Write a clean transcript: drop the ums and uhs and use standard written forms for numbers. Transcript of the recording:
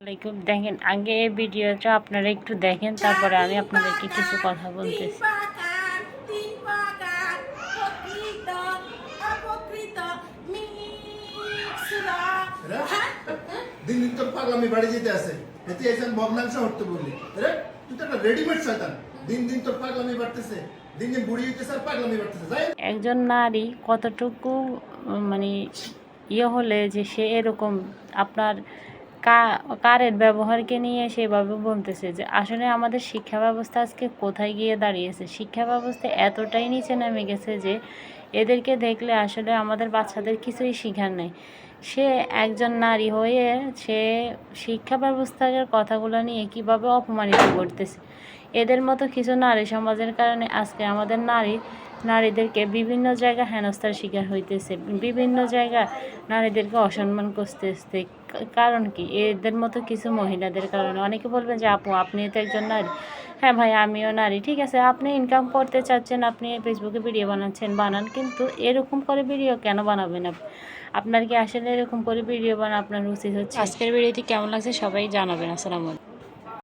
আলাইকুম। দেখেন আগে এই ভিডিওটা আপনারা একটু দেখেন, তারপরে আমি আপনাদেরকে কিছু কথা বলতেছি। দিন দিন তোর পাগলামি বাড়ি যেতে আছে, এতে এসে ভগ্নাংশ হতে বললি রে, তুই তো একটা রেডিমেড শয়তান। দিন দিন তোর পাগলামি বাড়তেছে, দিন দিন বুড়ি হইতেছে আর পাগলামি বাড়তেছে। যাই একজন নারী কতটুকু মানে হলে যে সে এরকম আপনার কারের ব্যবহারকে নিয়ে সেভাবে বলতেছে, যে আসলে আমাদের শিক্ষা ব্যবস্থা আজকে কোথায় গিয়ে দাঁড়িয়েছে। শিক্ষা ব্যবস্থা এতটাই নিচে নেমে গেছে যে এদেরকে দেখলে আসলে আমাদের বাচ্চাদের কিছুই শেখার নেই। সে একজন নারী হয়ে সে শিক্ষা ব্যবস্থার কথাগুলো নিয়ে কীভাবে অপমানিত করতেছে। এদের মতো কিছু নারী সমাজের কারণে আজকে আমাদের নারীদেরকে বিভিন্ন জায়গায় হেনস্থার শিকার হইতেছে, বিভিন্ন জায়গায় নারীদেরকে অসম্মান করতেছে। কারণ কি? এদের মতো কিছু মহিলাদের কারণে। অনেকে বলবেন যে আপু আপনি তো একজন নারী। হ্যাঁ ভাই, আমিও নারী। ঠিক আছে, আপনি ইনকাম করতে চাচ্ছেন, আপনি ফেসবুকে ভিডিও বানান, কিন্তু এরকম করে ভিডিও কেন বানাবেন? আপনার কি আসলে এরকম করে ভিডিও বানা আপনার উচিত হচ্ছে? আজকের ভিডিওটি কেমন লাগছে সবাই জানাবেন। আসসালামু আলাইকুম।